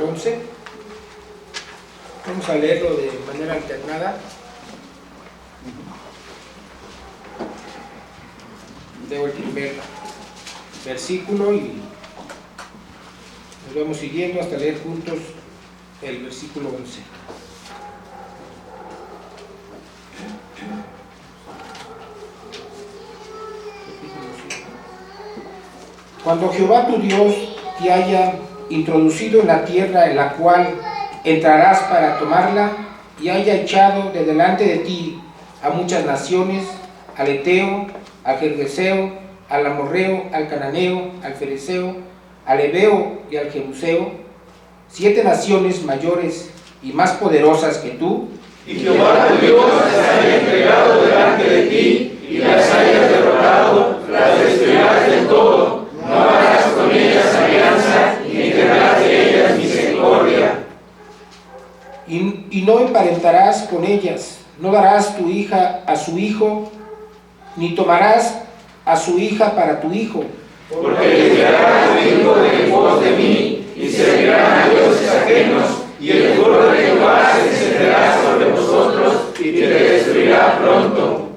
11. Vamos a leerlo de manera alternada. Leo el primer versículo y nos vamos siguiendo hasta leer juntos el versículo 11. Cuando Jehová tu Dios te haya introducido en la tierra en la cual entrarás para tomarla, y haya echado de delante de ti a muchas naciones, al Eteo, al Gergeseo, al Amorreo, al Cananeo, al Fereceo, al Heveo y al Jebuseo, 7 naciones mayores y más poderosas que tú, y Jehová tu Dios las haya entregado delante de ti, y las hayas derrotado, las destruirás del todo. No harás con ellas alianza, ni tendrás de ellas misericordia. y no emparentarás con ellas, no darás tu hija a su hijo, ni tomarás a su hija para tu hijo. Porque desviarás a tu hijo de pos de mí, y servirán a dioses ajenos, y el furor de Jehová se encenderá sobre vosotros, y te destruirá pronto.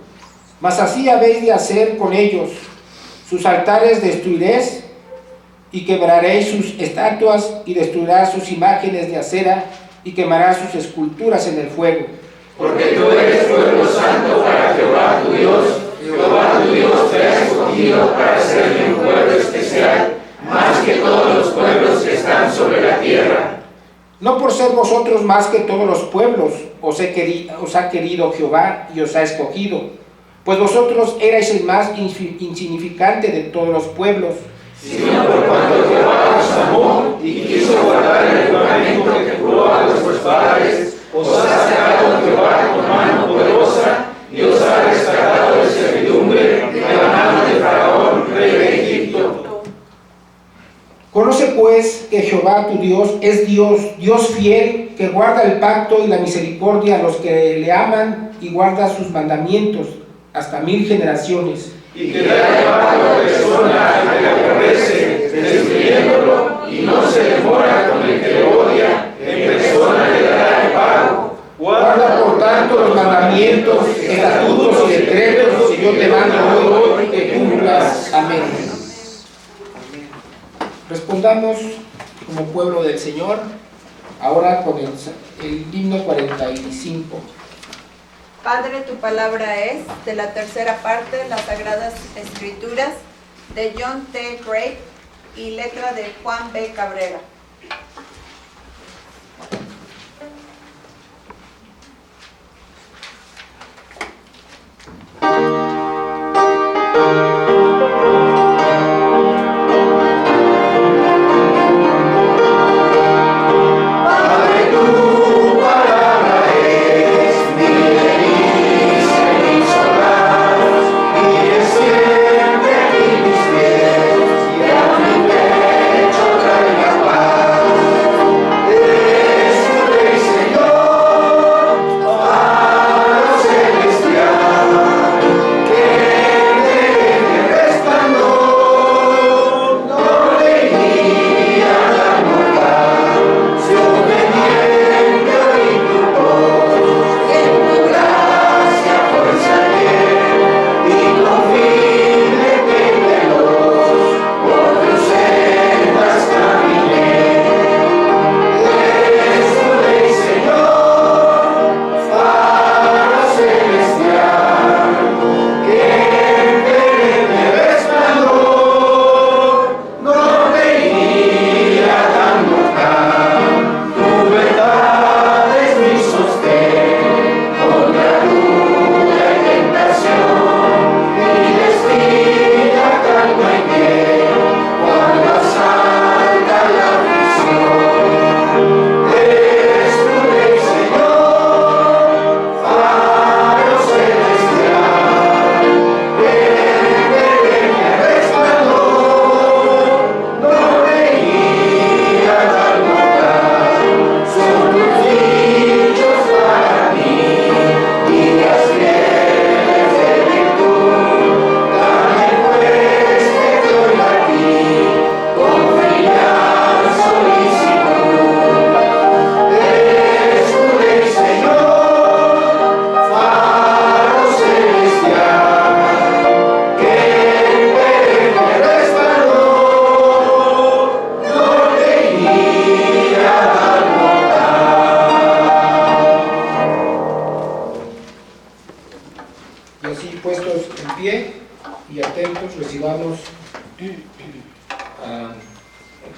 Mas así habéis de hacer con ellos: sus altares destruiréis, y quebraréis sus estatuas, y destruirás sus imágenes de acera, y quemarás sus esculturas en el fuego. Porque tú eres pueblo santo para Jehová tu Dios. Jehová tu Dios te ha escogido para ser un pueblo especial, más que todos los pueblos que están sobre la tierra. No por ser vosotros más que todos los pueblos os ha querido Jehová y os ha escogido, pues vosotros erais el más insignificante de todos los pueblos, Sino por cuanto Jehová os amó y quiso guardar el juramento que juró a vuestros padres, os ha sacado Jehová con mano poderosa y os ha rescatado de servidumbre, de la mano de Faraón, rey de Egipto. Conoce pues que Jehová tu Dios es Dios, Dios fiel, que guarda el pacto y la misericordia a los que le aman y guarda sus mandamientos hasta 1000 generaciones. Y que da Jehová a la persona al que le aborrece, destruyéndolo, y no se demora con el que le odia, en persona le dará el pago. Guarda por tanto los mandamientos, estatutos y decretos que yo te mando hoy que cumplas. Amén. Respondamos como pueblo del Señor, ahora con el himno 45. Padre, tu palabra es, de la tercera parte, las Sagradas Escrituras, de John T. Craig y letra de Juan B. Cabrera. Paz.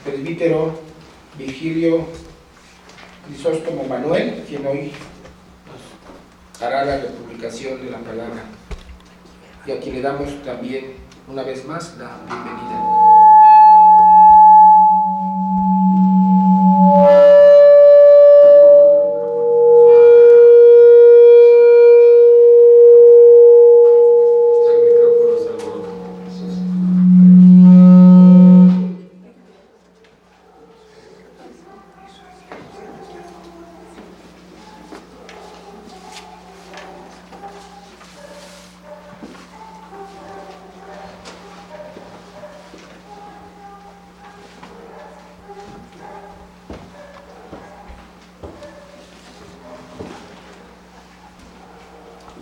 presbítero Virgilio Crisóstomo Manuel, quien hoy nos hará la republicación de la palabra, y a quien le damos también una vez más la bienvenida.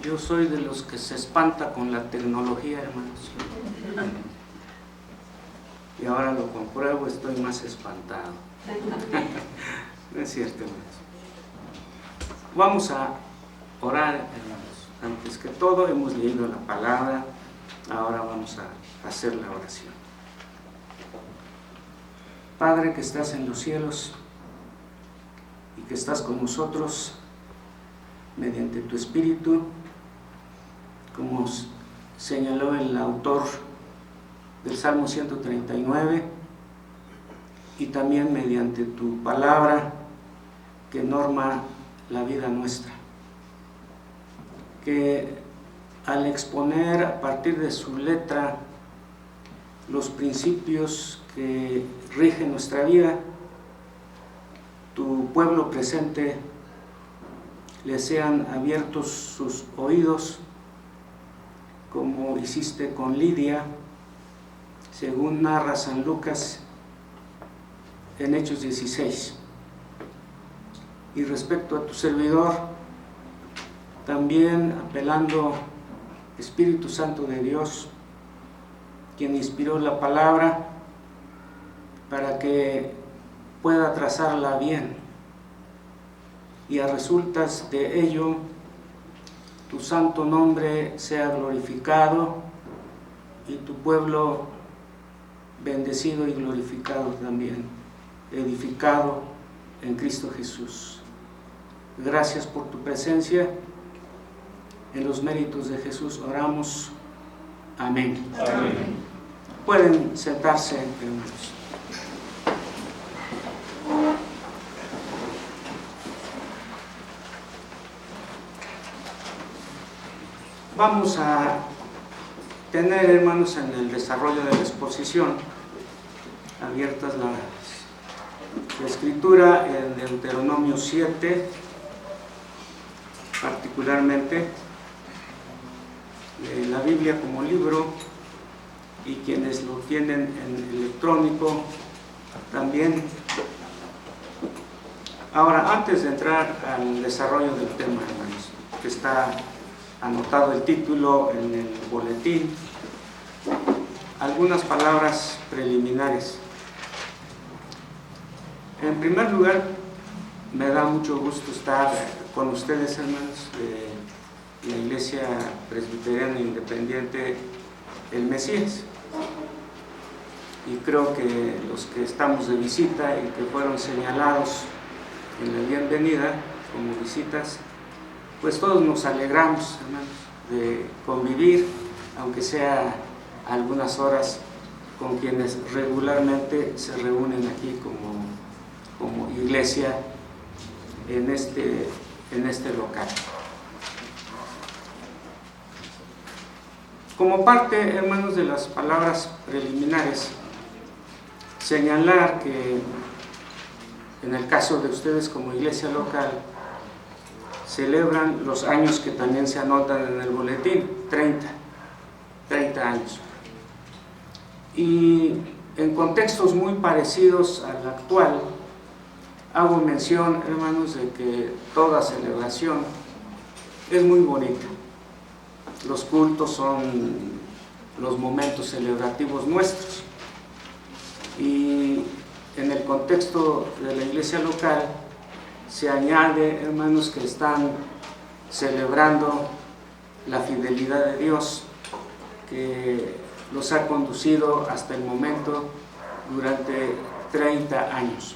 Yo soy de los que se espanta con la tecnología, hermanos. Y ahora lo compruebo, estoy más espantado. No es cierto, hermanos. Vamos a orar, hermanos. Antes que todo, hemos leído la palabra, ahora vamos a hacer la oración. Padre que estás en los cielos y que estás con nosotros mediante tu Espíritu, como señaló el autor del Salmo 139, y también mediante tu palabra que norma la vida nuestra, que al exponer a partir de su letra los principios que rigen nuestra vida, tu pueblo presente le sean abiertos sus oídos, como hiciste con Lidia, según narra San Lucas en Hechos 16. Y respecto a tu servidor, también apelando Espíritu Santo de Dios, quien inspiró la palabra, para que pueda trazarla bien, y a resultas de ello tu santo nombre sea glorificado y tu pueblo bendecido y glorificado también, edificado en Cristo Jesús. Gracias por tu presencia. En los méritos de Jesús oramos. Amén. Amén. Pueden sentarse, hermanos. Vamos a tener, hermanos, en el desarrollo de la exposición abiertas la escritura en Deuteronomio 7, particularmente la Biblia como libro, y quienes lo tienen en electrónico también. Ahora, antes de entrar al desarrollo del tema, hermanos, que está anotado el título en el boletín, algunas palabras preliminares. En primer lugar, me da mucho gusto estar con ustedes, hermanos, de la Iglesia Presbiteriana Independiente El Mesías, y creo que los que estamos de visita y que fueron señalados en la bienvenida como visitas, pues todos nos alegramos, hermanos, de convivir, aunque sea algunas horas, con quienes regularmente se reúnen aquí como iglesia en este local. Como parte, hermanos, de las palabras preliminares, señalar que en el caso de ustedes como iglesia local, celebran los años que también se anotan en el boletín, 30 años. Y en contextos muy parecidos al actual, hago mención, hermanos, de que toda celebración es muy bonita. Los cultos son los momentos celebrativos nuestros. Y en el contexto de la iglesia local, se añade, hermanos, que están celebrando la fidelidad de Dios, que los ha conducido hasta el momento durante 30 años.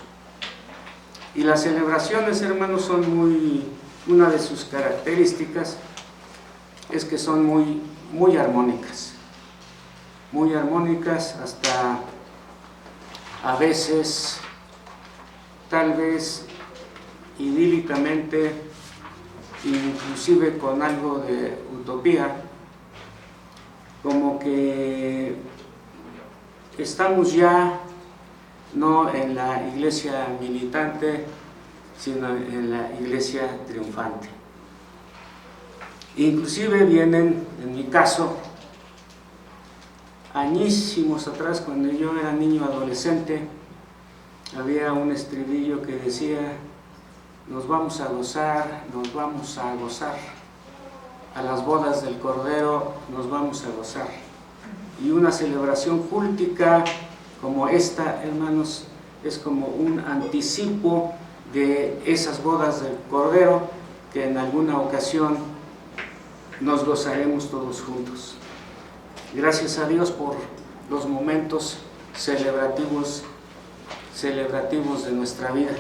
Y las celebraciones, hermanos, son una de sus características es que son muy armónicas, hasta a veces, tal vez idílicamente, inclusive con algo de utopía, como que estamos ya no en la iglesia militante, sino en la iglesia triunfante. Inclusive vienen, en mi caso, añísimos atrás, cuando yo era niño adolescente, había un estribillo que decía: nos vamos a gozar, a las bodas del Cordero nos vamos a gozar. Y una celebración cultica como esta, hermanos, es como un anticipo de esas bodas del Cordero, que en alguna ocasión nos gozaremos todos juntos. Gracias a Dios por los momentos celebrativos de nuestra vida,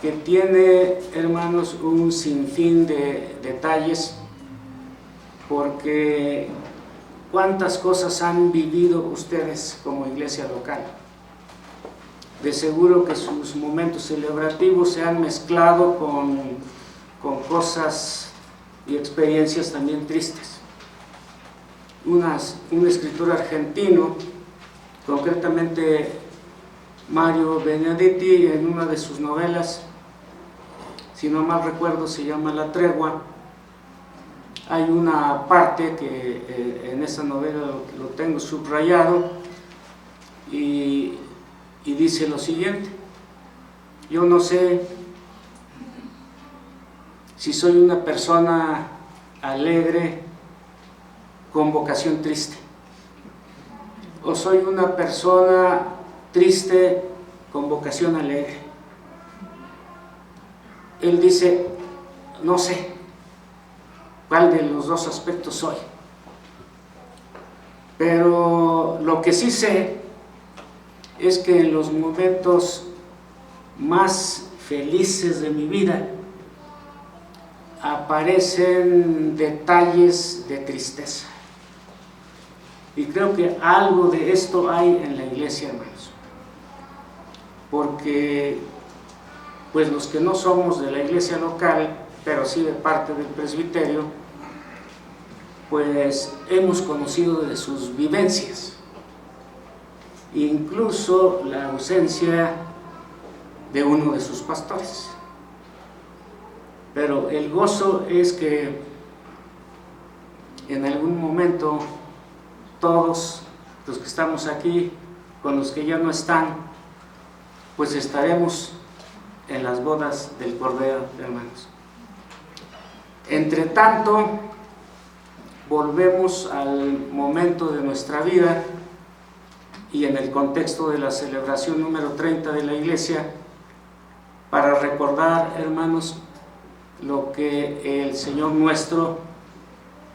que tiene, hermanos, un sinfín de detalles, porque ¿cuántas cosas han vivido ustedes como iglesia local? De seguro que sus momentos celebrativos se han mezclado con cosas y experiencias también tristes. Un escritor argentino, concretamente Mario Benedetti, en una de sus novelas, si no mal recuerdo se llama La Tregua, hay una parte que en esa novela lo tengo subrayado y dice lo siguiente: yo no sé si soy una persona alegre con vocación triste, o soy una persona triste con vocación alegre. Él dice: no sé cuál de los dos aspectos soy, pero lo que sí sé es que en los momentos más felices de mi vida aparecen detalles de tristeza. Y creo que algo de esto hay en la iglesia, hermanos, porque pues los que no somos de la iglesia local, pero sí de parte del presbiterio, pues hemos conocido de sus vivencias, incluso la ausencia de uno de sus pastores. Pero el gozo es que en algún momento todos los que estamos aquí, con los que ya no están, pues estaremos en las bodas del Cordero, hermanos. Entre tanto, volvemos al momento de nuestra vida y en el contexto de la celebración número 30 de la iglesia, para recordar, hermanos, lo que el Señor nuestro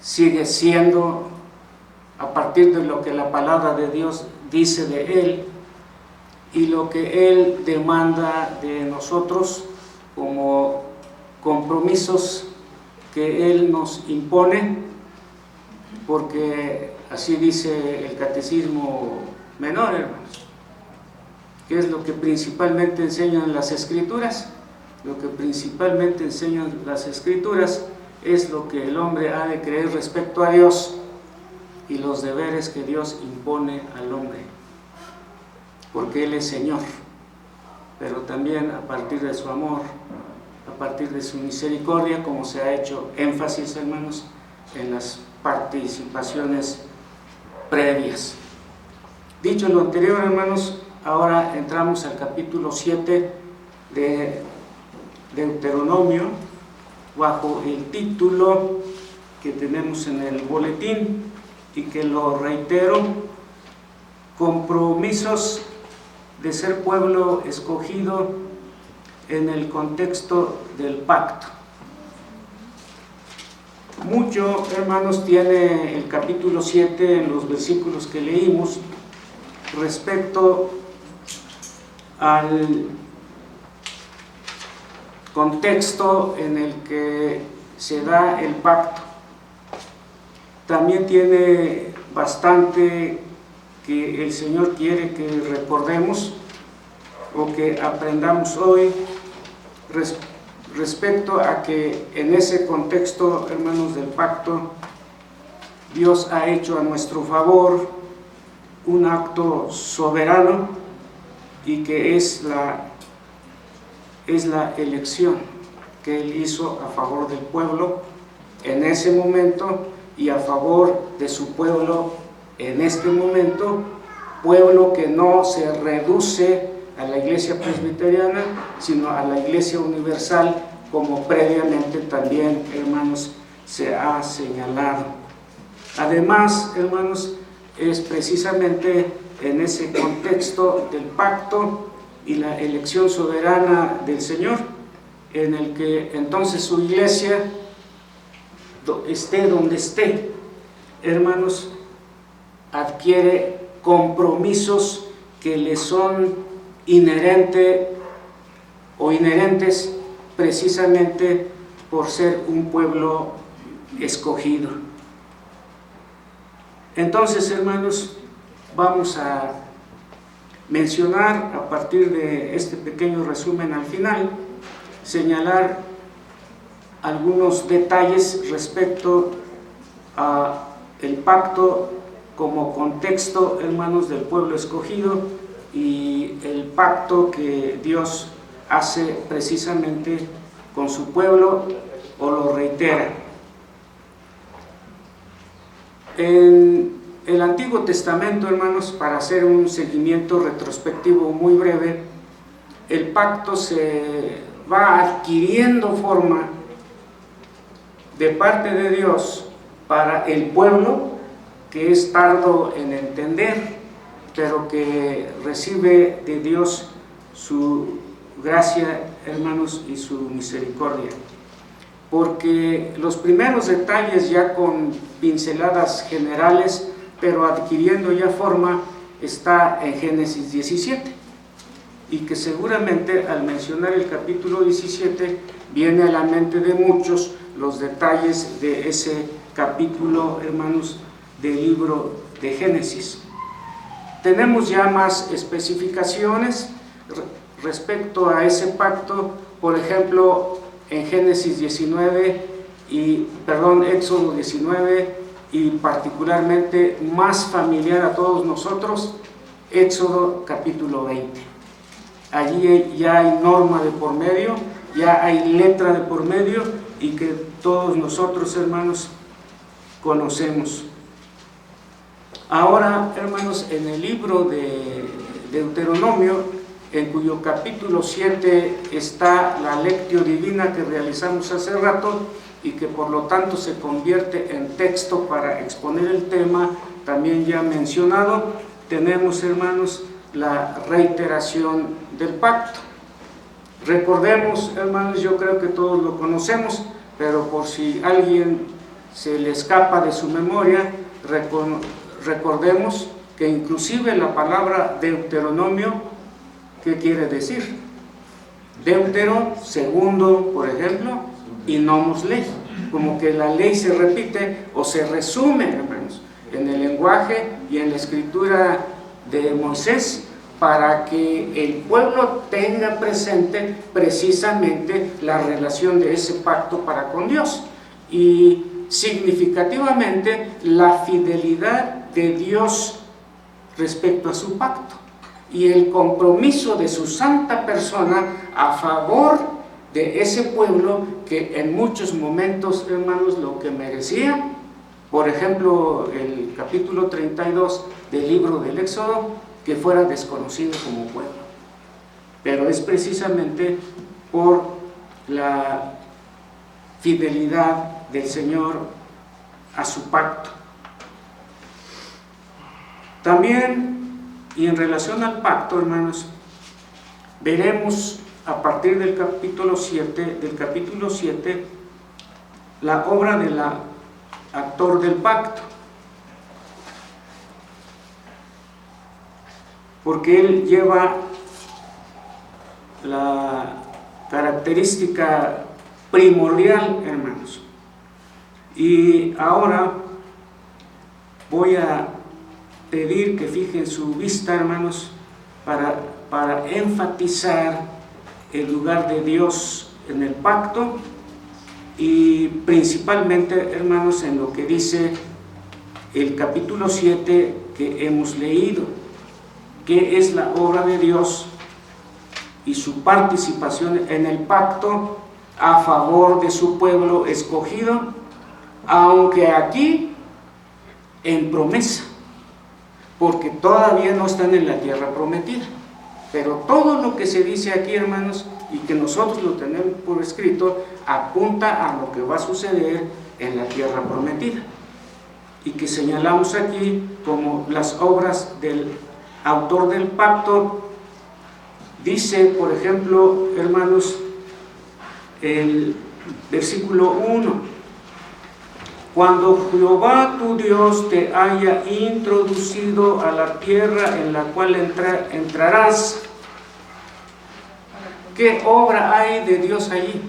sigue siendo a partir de lo que la palabra de Dios dice de Él y lo que Él demanda de nosotros como compromisos que Él nos impone, porque así dice el Catecismo Menor, hermanos. ¿Qué es lo que principalmente enseñan las Escrituras? Lo que principalmente enseñan las Escrituras es lo que el hombre ha de creer respecto a Dios y los deberes que Dios impone al hombre, porque Él es Señor, pero también a partir de su amor, a partir de su misericordia, como se ha hecho énfasis, hermanos, en las participaciones previas. Dicho lo anterior, hermanos, ahora entramos al capítulo 7 de Deuteronomio, bajo el título que tenemos en el boletín y que lo reitero: compromisos de ser pueblo escogido en el contexto del pacto. Mucho, hermanos, tiene el capítulo 7 en los versículos que leímos respecto al contexto en el que se da el pacto. También tiene bastante que el Señor quiere que recordemos o que aprendamos hoy respecto a que en ese contexto, hermanos, del pacto, Dios ha hecho a nuestro favor un acto soberano y que es la elección que Él hizo a favor del pueblo en ese momento y a favor de su pueblo en este momento, pueblo que no se reduce a la iglesia presbiteriana, sino a la iglesia universal, como previamente también, hermanos, se ha señalado. Además, hermanos, es precisamente en ese contexto del pacto y la elección soberana del Señor, en el que entonces su iglesia, esté donde esté, hermanos, adquiere compromisos que le son inherentes precisamente por ser un pueblo escogido. Entonces, hermanos, vamos a mencionar a partir de este pequeño resumen al final, señalar algunos detalles respecto a el pacto como contexto, hermanos, del pueblo escogido y el pacto que Dios hace precisamente con su pueblo o lo reitera. En el Antiguo Testamento, hermanos, para hacer un seguimiento retrospectivo muy breve, el pacto se va adquiriendo forma de parte de Dios para el pueblo, que es tardo en entender, pero que recibe de Dios su gracia, hermanos, y su misericordia. Porque los primeros detalles, ya con pinceladas generales, pero adquiriendo ya forma, está en Génesis 17, y que seguramente al mencionar el capítulo 17 viene a la mente de muchos los detalles de ese capítulo, hermanos, del libro de Génesis. Tenemos ya más especificaciones respecto a ese pacto, por ejemplo, en Génesis 19 Éxodo 19, y particularmente más familiar a todos nosotros, Éxodo capítulo 20. Allí ya hay norma de por medio, ya hay letra de por medio, y que todos nosotros, hermanos, conocemos. Ahora, hermanos, en el libro de Deuteronomio, en cuyo capítulo 7 está la lectio divina que realizamos hace rato y que por lo tanto se convierte en texto para exponer el tema también ya mencionado, tenemos, hermanos, la reiteración del pacto. Recordemos, hermanos, yo creo que todos lo conocemos, pero por si alguien se le escapa de su memoria, recordemos que inclusive la palabra Deuteronomio, ¿qué quiere decir? Deutero, segundo, por ejemplo, y nomos ley, como que la ley se repite o se resume, hermanos, en el lenguaje y en la escritura de Moisés, para que el pueblo tenga presente precisamente la relación de ese pacto para con Dios y significativamente la fidelidad de Dios respecto a su pacto y el compromiso de su santa persona a favor de ese pueblo que en muchos momentos, hermanos, lo que merecía, por ejemplo, el capítulo 32 del libro del Éxodo, que fuera desconocido como pueblo, pero es precisamente por la fidelidad del Señor a su pacto. También, y en relación al pacto, hermanos, veremos a partir del capítulo 7, la obra del actor del pacto, porque él lleva la característica primordial, hermanos. Y ahora voy a pedir que fijen su vista, hermanos, para enfatizar el lugar de Dios en el pacto y principalmente, hermanos, en lo que dice el capítulo 7 que hemos leído, que es la obra de Dios y su participación en el pacto a favor de su pueblo escogido, aunque aquí en promesa, porque todavía no están en la tierra prometida. Pero todo lo que se dice aquí, hermanos, y que nosotros lo tenemos por escrito, apunta a lo que va a suceder en la tierra prometida, y que señalamos aquí como las obras del autor del pacto. Dice, por ejemplo, hermanos, el versículo 1: cuando Jehová tu Dios te haya introducido a la tierra en la cual entrarás. ¿Qué obra hay de Dios allí?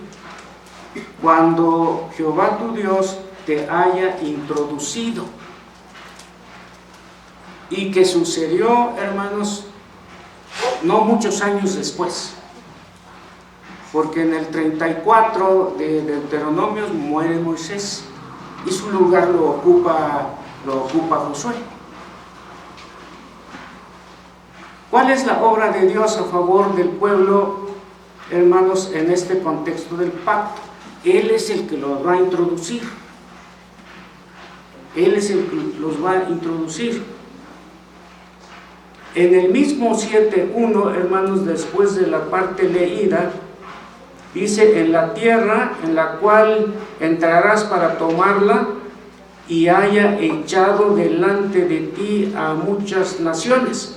Cuando Jehová tu Dios te haya introducido. Y que sucedió, hermanos, no muchos años después, porque en el 34 de Deuteronomios muere Moisés y su lugar lo ocupa Josué. ¿Cuál es la obra de Dios a favor del pueblo, hermanos, en este contexto del pacto? Él es el que los va a introducir. Él es el que los va a introducir. En el mismo 7:1, hermanos, después de la parte leída, dice: en la tierra en la cual entrarás para tomarla, y haya echado delante de ti a muchas naciones.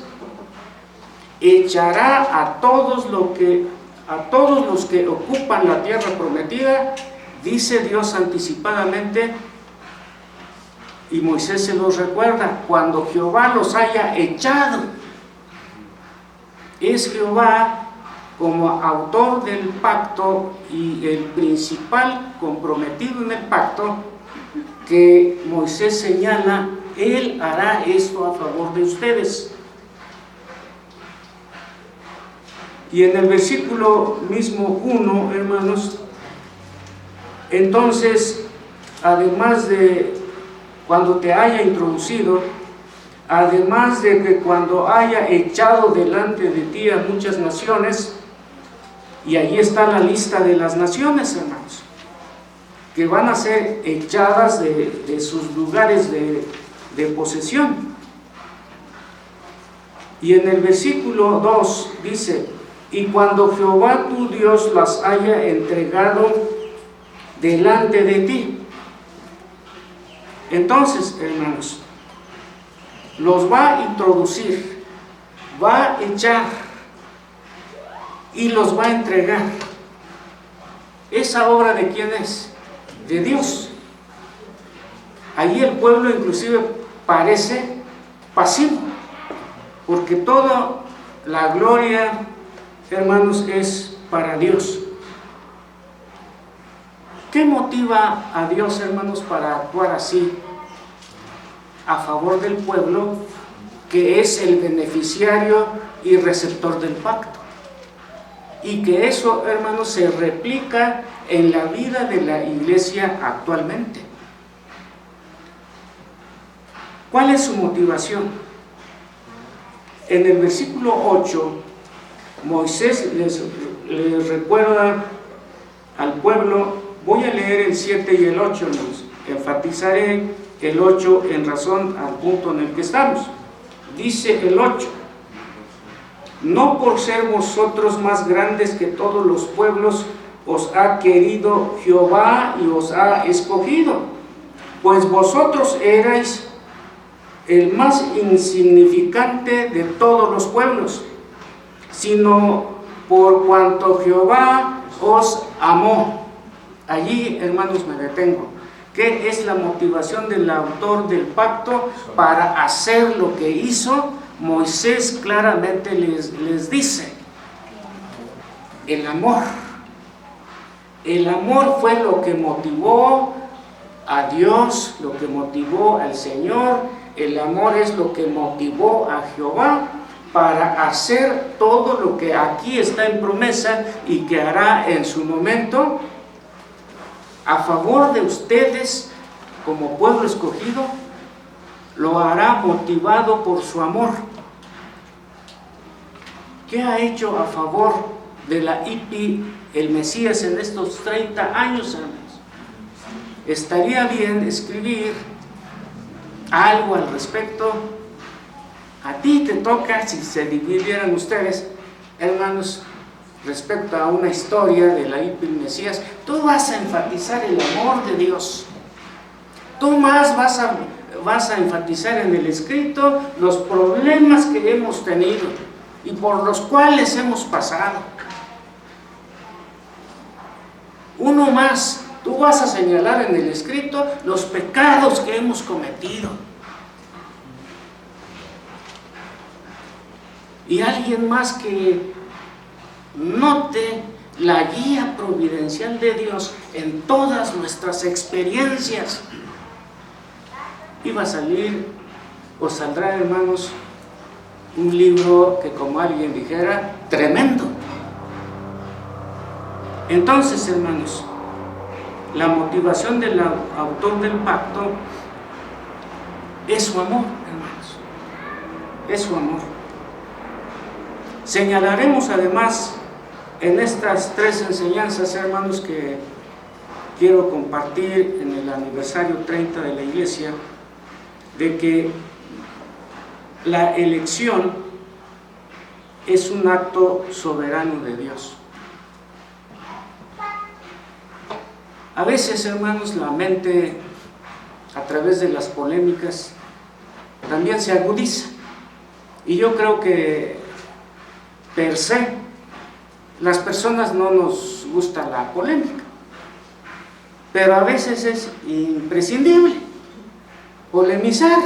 Echará a todos los que ocupan la tierra prometida, dice Dios anticipadamente, y Moisés se los recuerda: cuando Jehová los haya echado. Es Jehová como autor del pacto y el principal comprometido en el pacto, que Moisés señala: Él hará esto a favor de ustedes. Y en el versículo mismo 1, hermanos, entonces, además de cuando te haya introducido, además de que cuando haya echado delante de ti a muchas naciones, y allí está la lista de las naciones, hermanos, que van a ser echadas de sus lugares de posesión. Y en el versículo 2 dice: y cuando Jehová tu Dios las haya entregado delante de ti. Entonces, hermanos, los va a introducir, va a echar y los va a entregar. ¿Esa obra de quién es? De Dios. Allí el pueblo inclusive parece pasivo, porque toda la gloria, hermanos, es para Dios. ¿Qué motiva a Dios, hermanos, para actuar así a favor del pueblo, que es el beneficiario y receptor del pacto? Y que eso, hermanos, se replica en la vida de la iglesia actualmente. ¿Cuál es su motivación? En el versículo 8, Moisés les recuerda al pueblo. Voy a leer el 7 y el 8, hermanos. Enfatizaré el 8 en razón al punto en el que estamos. Dice el 8: no por ser vosotros más grandes que todos los pueblos os ha querido Jehová y os ha escogido, pues vosotros erais el más insignificante de todos los pueblos, sino por cuanto Jehová os amó. Allí, hermanos, me detengo. ¿Qué es la motivación del autor del pacto para hacer lo que hizo? Moisés claramente les dice: el amor. El amor fue lo que motivó a Dios, lo que motivó al Señor. El amor es lo que motivó a Jehová para hacer todo lo que aquí está en promesa y que hará en su momento a favor de ustedes como pueblo escogido. Lo hará motivado por su amor. ¿Qué ha hecho a favor de la IPI el Mesías en estos 30 años, hermanos? Estaría bien escribir algo al respecto. A ti te toca, si se dividieran ustedes, hermanos, respecto a una historia de la IPI el Mesías, tú vas a enfatizar el amor de Dios. Tú más vas a enfatizar en el escrito los problemas que hemos tenido y por los cuales hemos pasado. Uno más, tú vas a señalar en el escrito los pecados que hemos cometido. Y alguien más que note la guía providencial de Dios en todas nuestras experiencias. Y va a salir, o saldrá, hermanos, un libro que, como alguien dijera, tremendo. Entonces, hermanos, la motivación del autor del pacto es su amor, hermanos, es su amor. Señalaremos además en estas 3 enseñanzas, hermanos, que quiero compartir en el aniversario 30 de la Iglesia, de que la elección es un acto soberano de Dios. A veces, hermanos, la mente, a través de las polémicas, también se agudiza. Y yo creo que, per se, las personas no nos gusta la polémica. Pero a veces es imprescindible polemizar,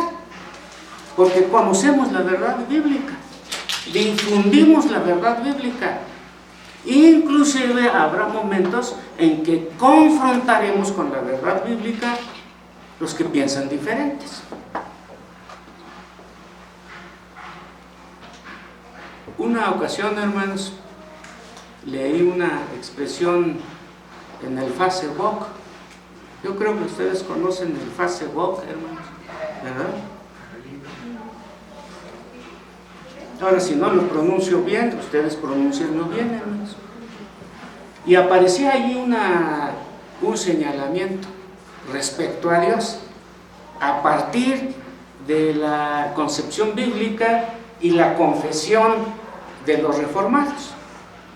porque conocemos la verdad bíblica, difundimos la verdad bíblica. Inclusive habrá momentos en que confrontaremos con la verdad bíblica los que piensan diferentes. Una ocasión, hermanos, leí una expresión en el Facebook. Yo creo que ustedes conocen el Facebook, hermanos, ¿verdad? Ahora, si no lo pronuncio bien, ustedes pronuncienlo bien, hermanos. Y aparecía ahí un señalamiento respecto a Dios, a partir de la concepción bíblica y la confesión de los reformados.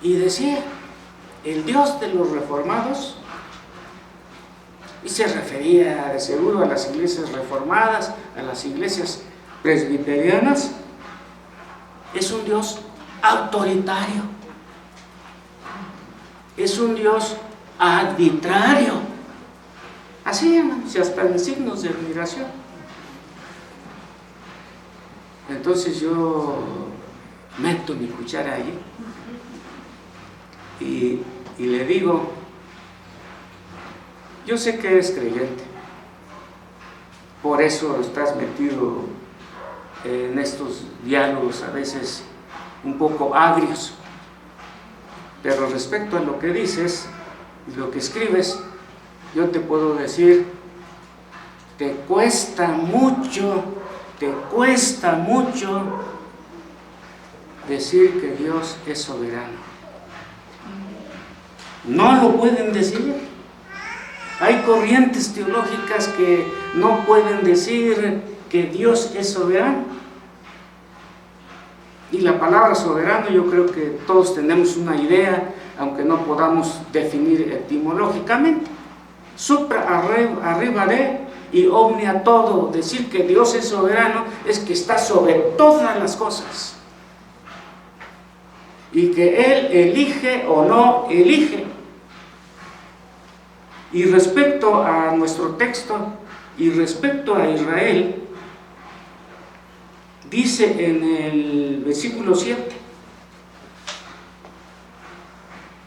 Y decía, el Dios de los reformados, y se refería de seguro a las iglesias reformadas, a las iglesias presbiterianas, es un Dios autoritario, es un Dios arbitrario, así, hermanos, y hasta en signos de admiración. Entonces yo meto mi cuchara allí y le digo, yo sé que eres creyente, por eso estás metido en estos diálogos a veces un poco agrios, pero respecto a lo que dices y lo que escribes, yo te puedo decir, te cuesta mucho decir que Dios es soberano. No lo pueden decir. Hay corrientes teológicas que no pueden decir que Dios es soberano. Y la palabra soberano, yo creo que todos tenemos una idea, aunque no podamos definir etimológicamente. Supra, arriba de, y omnia todo. Decir que Dios es soberano es que está sobre todas las cosas. Y que Él elige o no elige. Y respecto a nuestro texto y respecto a Israel, dice en el versículo 7,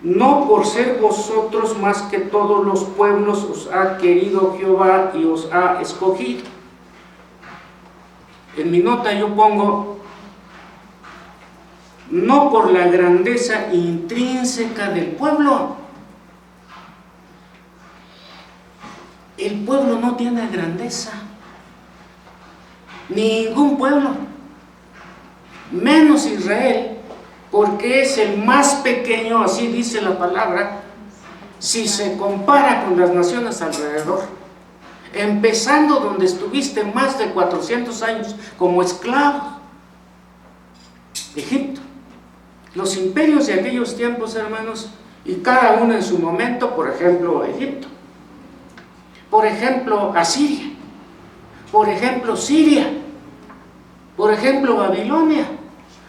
no por ser vosotros más que todos los pueblos os ha querido Jehová y os ha escogido. En mi nota yo pongo, no por la grandeza intrínseca del pueblo. El pueblo no tiene grandeza, ningún pueblo, menos Israel, porque es el más pequeño, así dice la palabra, si se compara con las naciones alrededor, empezando donde estuviste más de 400 años como esclavo, Egipto. Los imperios de aquellos tiempos, hermanos, y cada uno en su momento, por ejemplo, Egipto, por ejemplo, Asiria, por ejemplo, Siria, por ejemplo, Babilonia,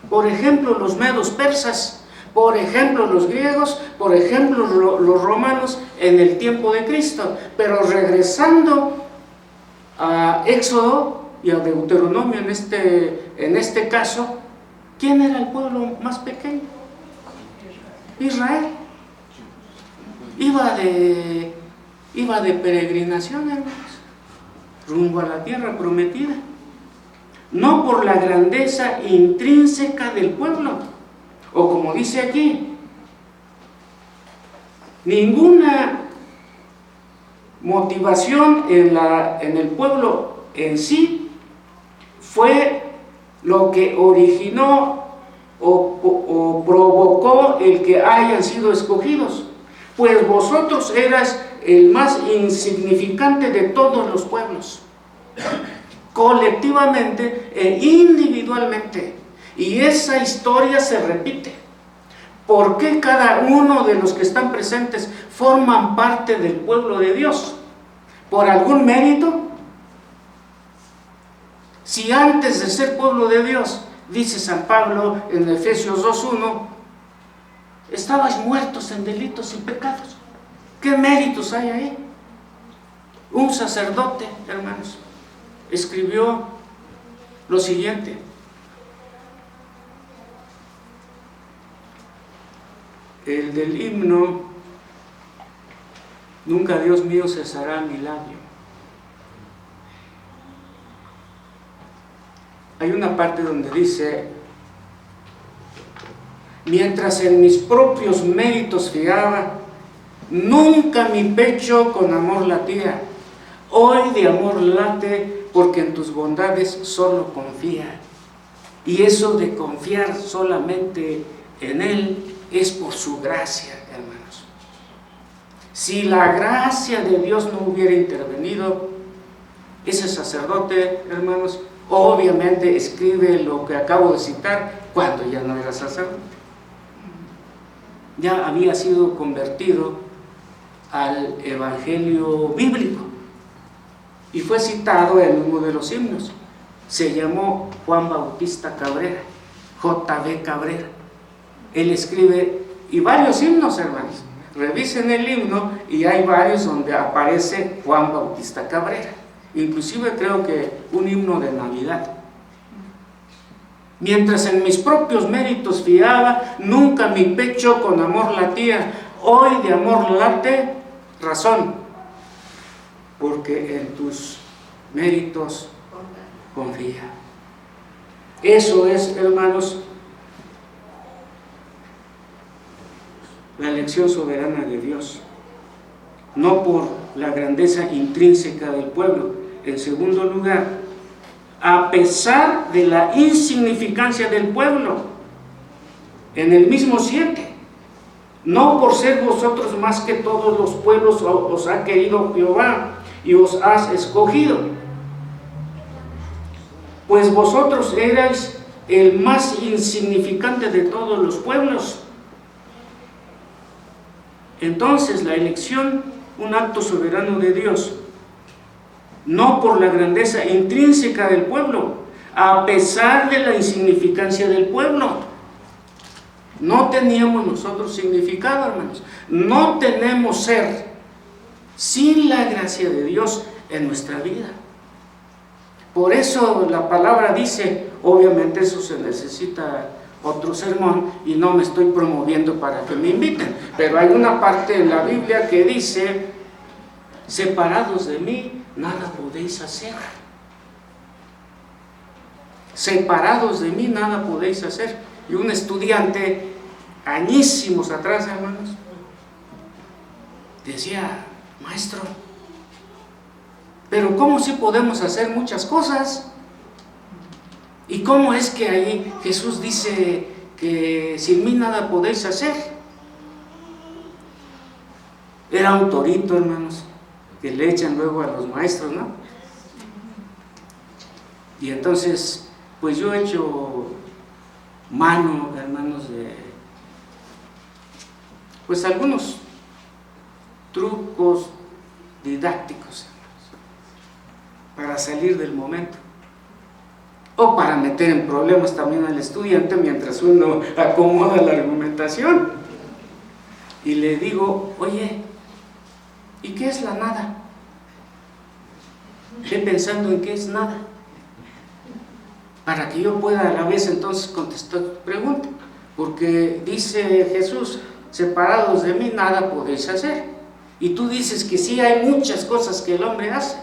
por ejemplo, los medos persas, por ejemplo, los griegos, por ejemplo, los romanos en el tiempo de Cristo. Pero regresando a Éxodo y a Deuteronomio en este caso, ¿quién era el pueblo más pequeño? Israel. Iba de peregrinación, hermanos, rumbo a la tierra prometida. No por la grandeza intrínseca del pueblo, o como dice aquí, ninguna motivación en el pueblo en sí fue lo que originó o provocó el que hayan sido escogidos, pues vosotros eras el más insignificante de todos los pueblos, colectivamente e individualmente. Y esa historia se repite. ¿Por qué cada uno de los que están presentes forman parte del pueblo de Dios? ¿Por algún mérito? Si antes de ser pueblo de Dios, dice San Pablo en Efesios 2:1, estabais muertos en delitos y pecados. ¿Qué méritos hay ahí? Un sacerdote, hermanos, escribió lo siguiente: el del himno, nunca Dios mío cesará mi labio. Hay una parte donde dice: mientras en mis propios méritos fiaba, nunca mi pecho con amor latía. Hoy de amor late, porque en tus bondades solo confía. Y eso de confiar solamente en Él es por su gracia, hermanos. Si la gracia de Dios no hubiera intervenido, ese sacerdote, hermanos, obviamente escribe lo que acabo de citar cuando ya no era sacerdote. Ya había sido convertido al evangelio bíblico y fue citado en uno de los himnos. Se llamó Juan Bautista Cabrera, J.B. Cabrera. Él escribe, y varios himnos, hermanos. Revisen el himno y hay varios donde aparece Juan Bautista Cabrera. Inclusive creo que un himno de Navidad. Mientras en mis propios méritos fiaba, nunca mi pecho con amor latía. Hoy de amor late, razón, porque en tus méritos confía. Eso es, hermanos, la elección soberana de Dios, no por la grandeza intrínseca del pueblo. En segundo lugar, a pesar de la insignificancia del pueblo, en el mismo 7, no por ser vosotros más que todos los pueblos os ha querido Jehová y os has escogido, pues vosotros erais el más insignificante de todos los pueblos. Entonces la elección, un acto soberano de Dios, no por la grandeza intrínseca del pueblo, a pesar de la insignificancia del pueblo. No teníamos nosotros significado, hermanos. No tenemos ser sin la gracia de Dios en nuestra vida. Por eso la palabra dice, obviamente eso se necesita otro sermón y no me estoy promoviendo para que me inviten, pero hay una parte en la Biblia que dice: separados de mí nada podéis hacer. Separados de mí nada podéis hacer. Y un estudiante, añísimos atrás, hermanos, decía: maestro, pero ¿cómo sí podemos hacer muchas cosas? ¿Y cómo es que ahí Jesús dice que sin mí nada podéis hacer? Era un torito, hermanos, que le echan luego a los maestros, ¿no? Y entonces, pues yo he hecho mano, hermanos, de pues algunos trucos didácticos, hermanos, para salir del momento, o para meter en problemas también al estudiante mientras uno acomoda la argumentación. Y le digo: oye, ¿y qué es la nada? Ve pensando en qué es nada, para que yo pueda a la vez entonces contestar tu pregunta. Porque dice Jesús: separados de mí nada podéis hacer. Y tú dices que sí, hay muchas cosas que el hombre hace,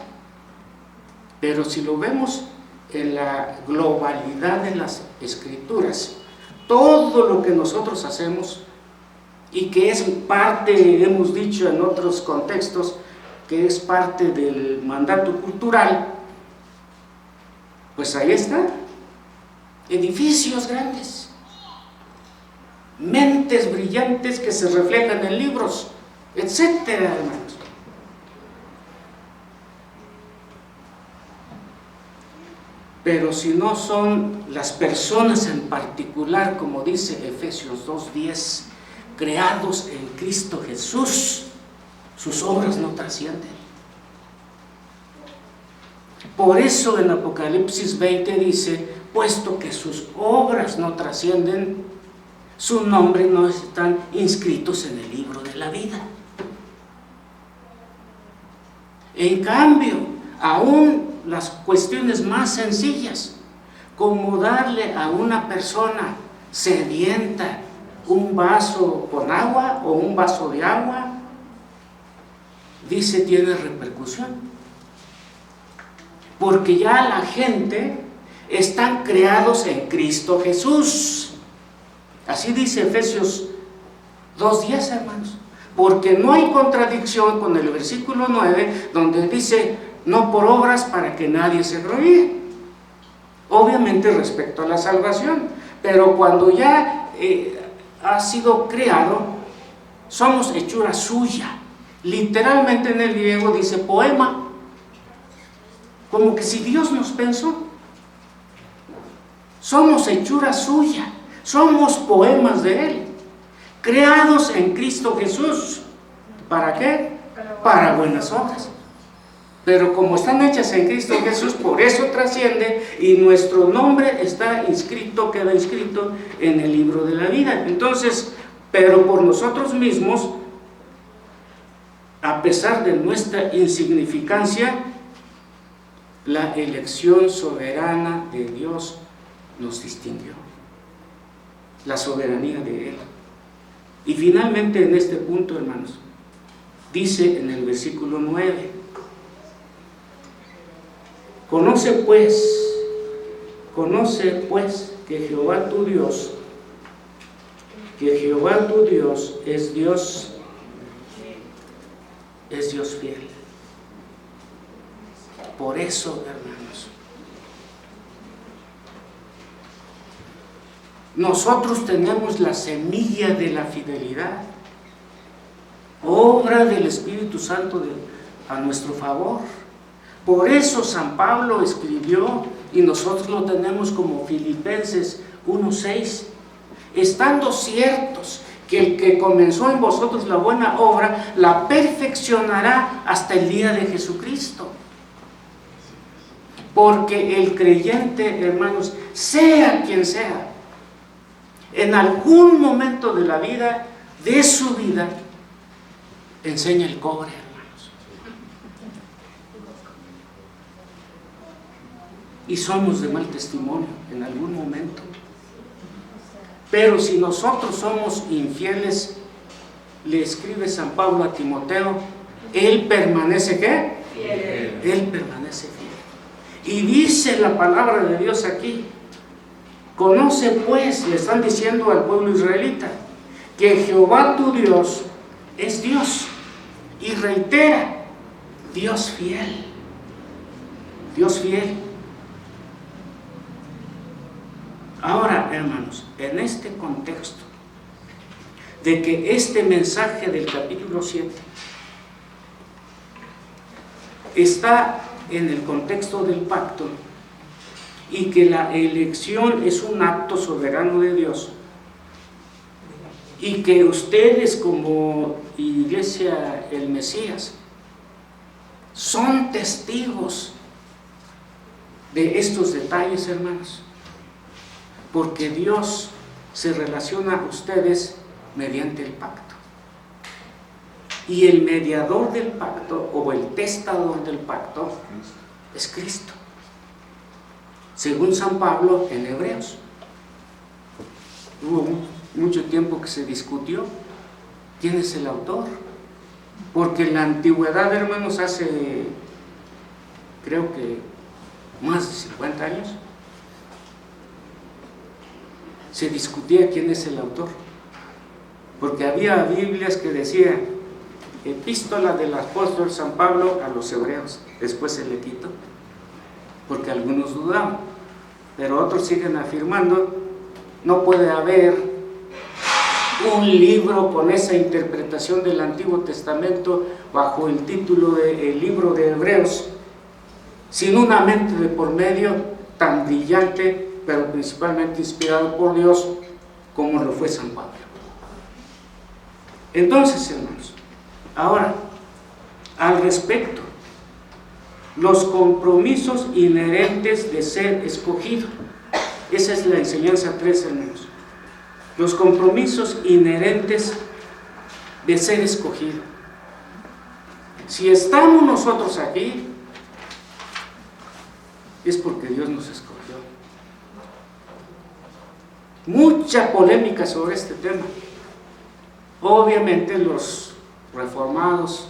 pero si lo vemos en la globalidad de las Escrituras, todo lo que nosotros hacemos, y que es parte, hemos dicho en otros contextos, que es parte del mandato cultural, pues ahí está: edificios grandes, mentes brillantes que se reflejan en libros, etcétera, hermanos. Pero si no son las personas en particular, como dice Efesios 2:10, creados en Cristo Jesús, sus obras no trascienden. Por eso en Apocalipsis 20 dice: puesto que sus obras no trascienden, su nombre no están inscritos en el libro de la vida. En cambio, aún las cuestiones más sencillas, como darle a una persona sedienta un vaso con agua o un vaso de agua, dice, tiene repercusión, porque ya la gente están creados en Cristo Jesús. Así dice Efesios 2:10, hermanos, porque no hay contradicción con el versículo 9, donde dice: no por obras para que nadie se gloríe. Obviamente respecto a la salvación, pero cuando ya ha sido creado, somos hechura suya. Literalmente en el griego dice poema, como que si Dios nos pensó. Somos hechura suya, somos poemas de Él, creados en Cristo Jesús. ¿Para qué? Para buenas obras. Pero como están hechas en Cristo Jesús, por eso trasciende, y nuestro nombre está inscrito, queda inscrito en el libro de la vida. Entonces, pero por nosotros mismos, a pesar de nuestra insignificancia, la elección soberana de Dios nos distinguió, la soberanía de Él. Y finalmente en este punto, hermanos, dice en el versículo 9: conoce pues que Jehová tu Dios es Dios fiel. Por eso, hermanos, nosotros tenemos la semilla de la fidelidad, obra del Espíritu Santo a nuestro favor. Por eso San Pablo escribió, y nosotros lo tenemos como Filipenses 1:6, estando ciertos que el que comenzó en vosotros la buena obra, la perfeccionará hasta el día de Jesucristo. Porque el creyente, hermanos, sea quien sea, en algún momento de la vida, de su vida, enseña el cobre, hermanos. Y somos de mal testimonio en algún momento. Pero si nosotros somos infieles, le escribe San Pablo a Timoteo, él permanece ¿qué? Fiel. Él permanece fiel. Y dice la palabra de Dios aquí, conoce pues, le están diciendo al pueblo israelita, que Jehová tu Dios es Dios. Y reitera, Dios fiel. Dios fiel. Ahora, hermanos, en este contexto de que este mensaje del capítulo 7 está en el contexto del pacto y que la elección es un acto soberano de Dios y que ustedes como Iglesia el Mesías son testigos de estos detalles, hermanos, porque Dios se relaciona a ustedes mediante el pacto. Y el mediador del pacto, o el testador del pacto, es Cristo. Según San Pablo en Hebreos. Hubo mucho tiempo que se discutió quién es el autor. Porque en la antigüedad, hermanos, hace, creo que más de 50 años, se discutía quién es el autor. Porque había Biblias que decían epístola del apóstol San Pablo a los hebreos, después se le quitó, porque algunos dudaban, pero otros siguen afirmando, no puede haber un libro con esa interpretación del Antiguo Testamento bajo el título de el libro de Hebreos, sin una mente de por medio tan brillante, pero principalmente inspirado por Dios, como lo fue San Pablo. Entonces, hermanos, ahora, al respecto, los compromisos inherentes de ser escogido. Esa es la enseñanza 3, hermanos. Los compromisos inherentes de ser escogido. Si estamos nosotros aquí, es porque Dios nos escogió. Mucha polémica sobre este tema. Obviamente los reformados,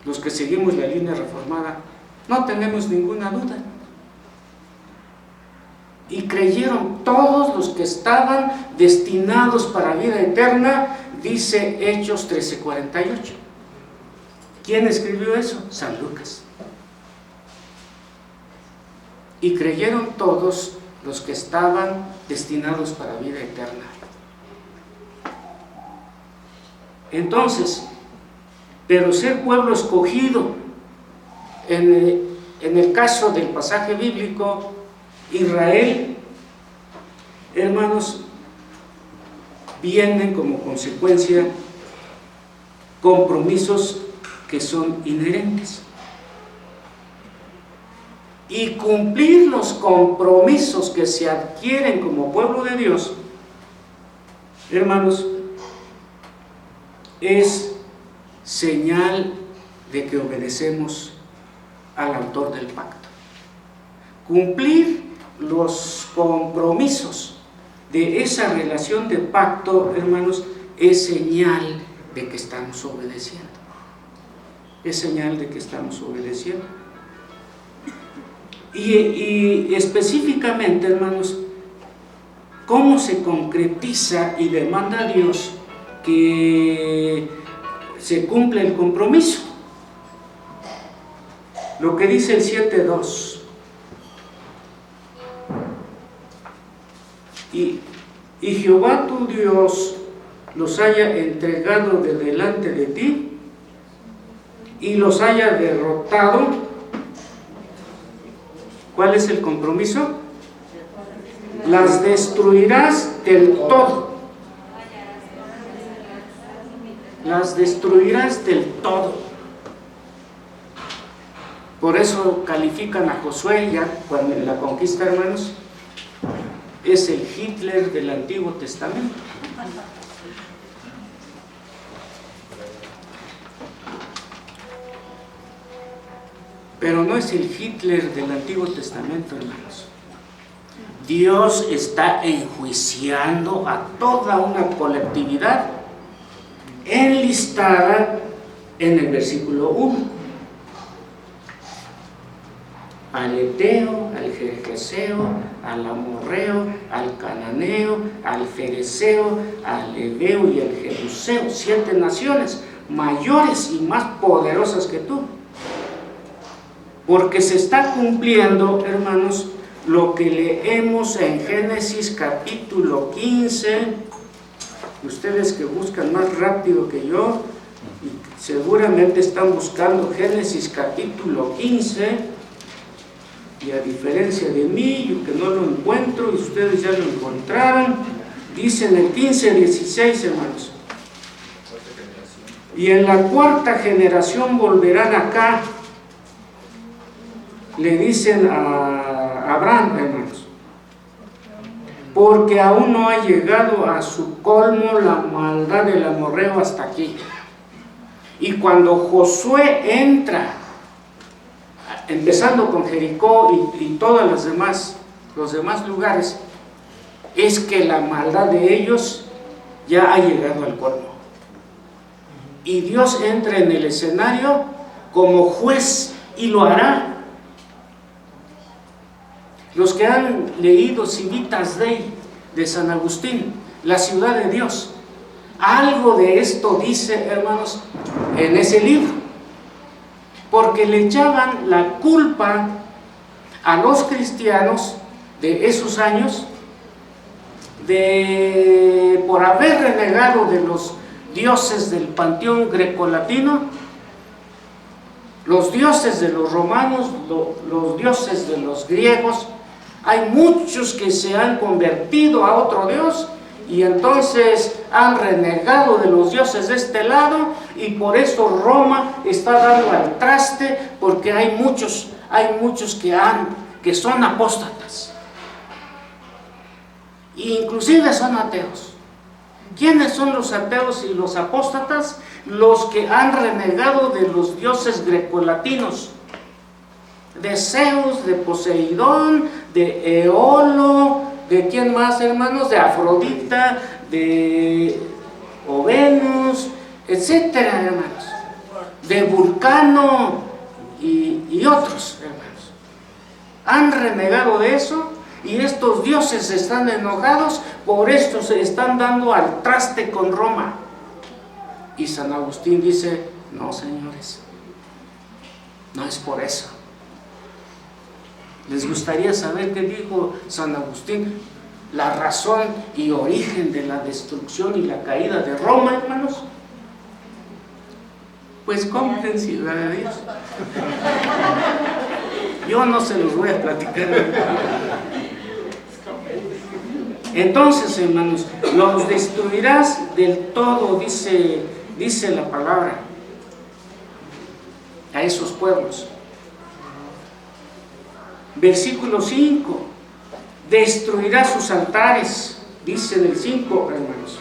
los que seguimos la línea reformada, no tenemos ninguna duda. Y creyeron todos los que estaban destinados para vida eterna, dice Hechos 13:48. ¿Quién escribió eso? San Lucas. Y creyeron todos los que estaban destinados para vida eterna. Entonces, pero ser pueblo escogido, en el caso del pasaje bíblico, Israel, hermanos, vienen como consecuencia compromisos que son inherentes. Y cumplir los compromisos que se adquieren como pueblo de Dios, hermanos, es señal de que obedecemos al autor del pacto. Cumplir los compromisos de esa relación de pacto, hermanos, es señal de que estamos obedeciendo. Es señal de que estamos obedeciendo. Y específicamente, hermanos, ¿cómo se concretiza y demanda a Dios que se cumple el compromiso? Lo que dice el 7:2. Y Jehová tu Dios los haya entregado de delante de ti y los haya derrotado. ¿Cuál es el compromiso? Las destruirás del todo. Las destruirás del todo. Por eso califican a Josué ya cuando en la conquista, hermanos, es el Hitler del Antiguo Testamento. Pero no es el Hitler del Antiguo Testamento, hermanos. Dios está enjuiciando a toda una colectividad enlistada en el versículo 1. Al Eteo, al Gergeseo, al Amorreo, al Cananeo, al Fereceo, al Heveo y al Jebuseo, 7 naciones mayores y más poderosas que tú. Porque se está cumpliendo, hermanos, lo que leemos en Génesis capítulo 15. Ustedes que buscan más rápido que yo, seguramente están buscando Génesis capítulo 15. Y a diferencia de mí, yo que no lo encuentro, y ustedes ya lo encontraron, dice en el 15:16, hermanos. Y en la 4ª generación volverán acá, le dicen a Abraham, hermanos, porque aún no ha llegado a su colmo la maldad del amorreo hasta aquí. Y cuando Josué entra, empezando con Jericó y todos los demás lugares, es que la maldad de ellos ya ha llegado al colmo. Y Dios entra en el escenario como juez y lo hará. Los que han leído Civitas Dei de San Agustín, la ciudad de Dios, algo de esto dice, hermanos, en ese libro. Porque le echaban la culpa a los cristianos de esos años por haber renegado de los dioses del panteón grecolatino, los dioses de los romanos, los dioses de los griegos. Hay muchos que se han convertido a otro dios y entonces han renegado de los dioses de este lado, y por eso Roma está dando al traste, porque hay muchos que son apóstatas, e inclusive son ateos. ¿Quiénes son los ateos y los apóstatas? Los que han renegado de los dioses grecolatinos, de Zeus, de Poseidón, de Eolo, ¿de quién más, hermanos? De Afrodita, de Venus, etcétera, hermanos. De Vulcano y otros, hermanos. Han renegado de eso, y estos dioses están enojados, por esto se están dando al traste con Roma. Y San Agustín dice: no, señores, no es por eso. ¿Les gustaría saber qué dijo San Agustín? La razón y origen de la destrucción y la caída de Roma, hermanos. Pues compren Ciudad de Dios. Yo no se los voy a platicar. Entonces, hermanos, los destruirás del todo, dice la palabra, a esos pueblos. Versículo 5, destruirá sus altares, dice del 5, hermanos.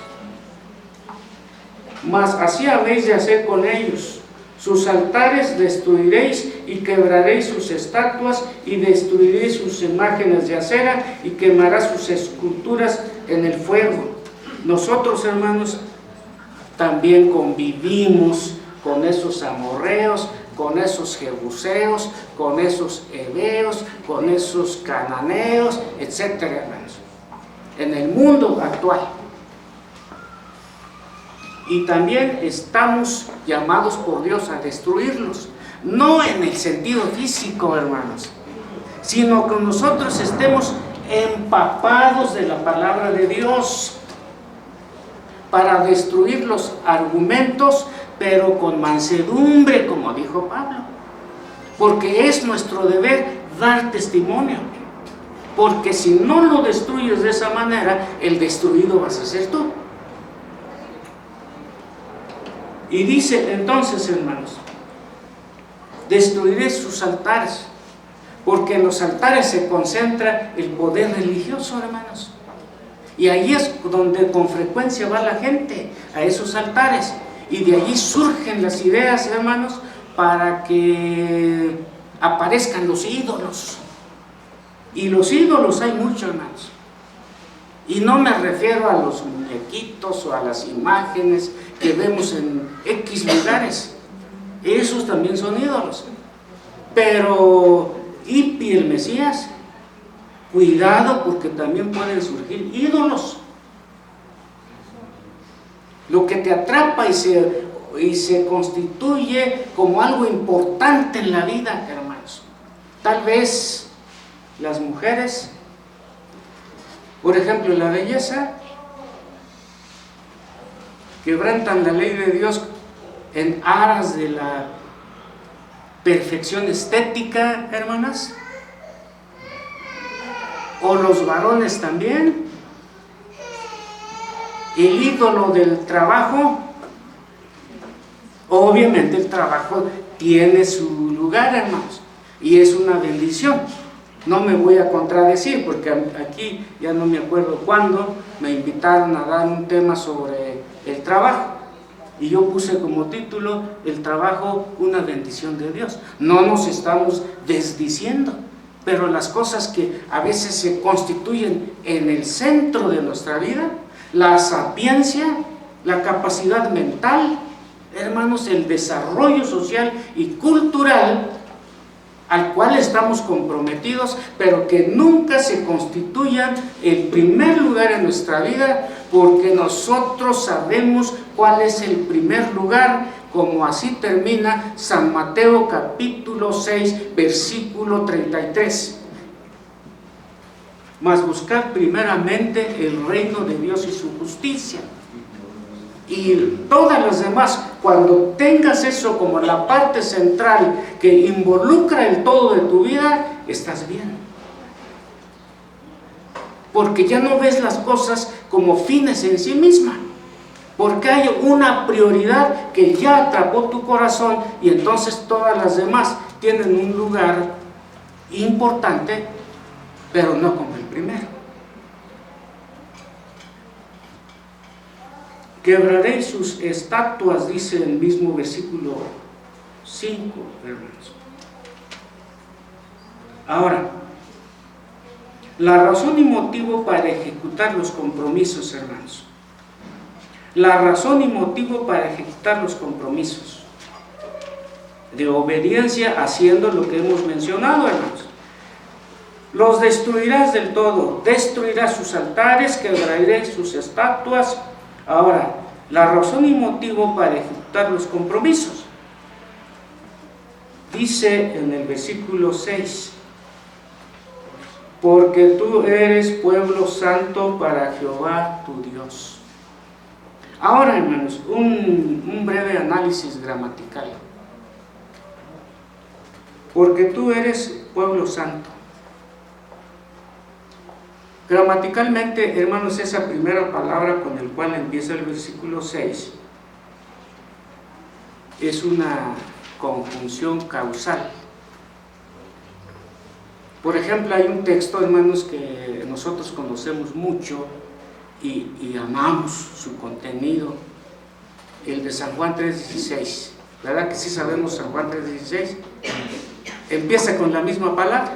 Mas así habéis de hacer con ellos: sus altares destruiréis y quebraréis sus estatuas y destruiréis sus imágenes de acera y quemarás sus esculturas en el fuego. Nosotros, hermanos, también convivimos con esos amorreos, con esos jebuseos, con esos heveos, con esos cananeos, etcétera, hermanos, en el mundo actual. Y también estamos llamados por Dios a destruirlos, no en el sentido físico, hermanos, sino que nosotros estemos empapados de la palabra de Dios para destruir los argumentos, pero con mansedumbre, como dijo Pablo, porque es nuestro deber dar testimonio, porque si no lo destruyes de esa manera, el destruido vas a ser tú. Y dice entonces, hermanos, destruiré sus altares, porque en los altares se concentra el poder religioso, hermanos, y ahí es donde con frecuencia va la gente, a esos altares. Y de allí surgen las ideas, hermanos, para que aparezcan los ídolos. Y los ídolos hay muchos, hermanos. Y no me refiero a los muñequitos o a las imágenes que vemos en X lugares. Esos también son ídolos. Pero, y el Mesías, cuidado, porque también pueden surgir ídolos. Lo que te atrapa y se constituye como algo importante en la vida, hermanos. Tal vez las mujeres, por ejemplo, la belleza, quebrantan la ley de Dios en aras de la perfección estética, hermanas. O los varones también. El ídolo del trabajo. Obviamente el trabajo tiene su lugar, hermanos, y es una bendición. No me voy a contradecir, porque aquí ya no me acuerdo cuándo me invitaron a dar un tema sobre el trabajo, y yo puse como título: el trabajo, una bendición de Dios. No nos estamos desdiciendo, pero las cosas que a veces se constituyen en el centro de nuestra vida, la sapiencia, la capacidad mental, hermanos, el desarrollo social y cultural al cual estamos comprometidos, pero que nunca se constituyan el primer lugar en nuestra vida, porque nosotros sabemos cuál es el primer lugar, como así termina San Mateo capítulo 6, versículo 33. Mas buscad primeramente el reino de Dios y su justicia, y todas las demás. Cuando tengas eso como la parte central que involucra el todo de tu vida, estás bien, porque ya no ves las cosas como fines en sí mismas, porque hay una prioridad que ya atrapó tu corazón, y entonces todas las demás tienen un lugar importante, pero no como el primero. Quebraréis sus estatuas, dice el mismo versículo 5, hermanos. Ahora, la razón y motivo para ejecutar los compromisos, hermanos. La razón y motivo para ejecutar los compromisos de obediencia, haciendo lo que hemos mencionado, hermanos. Los destruirás del todo, destruirás sus altares, quebraréis sus estatuas. Ahora, la razón y motivo para ejecutar los compromisos. Dice en el versículo 6: porque tú eres pueblo santo para Jehová tu Dios. Ahora, hermanos, un breve análisis gramatical. Porque tú eres pueblo santo. Gramaticalmente, hermanos, esa primera palabra con el cual empieza el versículo 6 es una conjunción causal. Por ejemplo, hay un texto, hermanos, que nosotros conocemos mucho y amamos su contenido, el de San Juan 3:16. ¿Verdad que sí sabemos San Juan 3:16? Empieza con la misma palabra.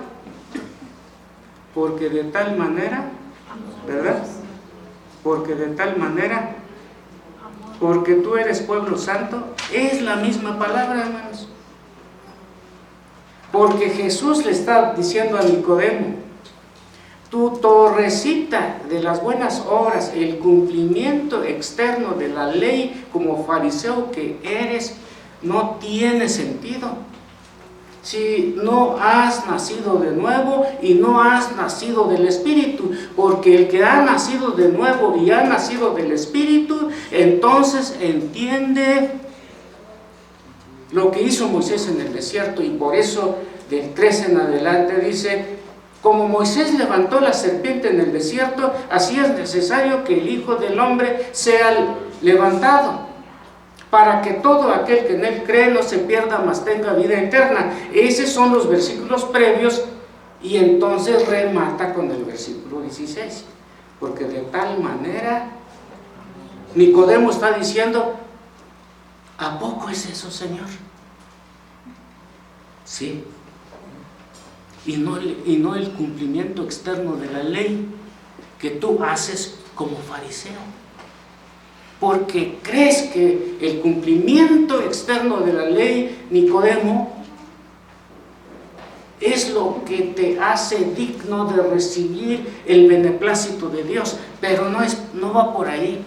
Porque de tal manera, ¿verdad? Porque de tal manera, porque tú eres pueblo santo, es la misma palabra, hermanos. Porque Jesús le está diciendo a Nicodemo: tu torrecita de las buenas obras, el cumplimiento externo de la ley como fariseo que eres, no tiene sentido si no has nacido de nuevo y no has nacido del Espíritu. Porque el que ha nacido de nuevo y ha nacido del Espíritu, entonces entiende lo que hizo Moisés en el desierto. Y por eso del 13 en adelante dice: como Moisés levantó la serpiente en el desierto, así es necesario que el Hijo del Hombre sea levantado, para que todo aquel que en él cree no se pierda, mas tenga vida eterna. Esos son los versículos previos, y entonces remata con el versículo 16. Porque de tal manera, Nicodemo está diciendo: ¿a poco es eso, Señor? Sí. y no el cumplimiento externo de la ley que tú haces como fariseo. Porque crees que el cumplimiento externo de la ley, Nicodemo, es lo que te hace digno de recibir el beneplácito de Dios, pero no va por ahí.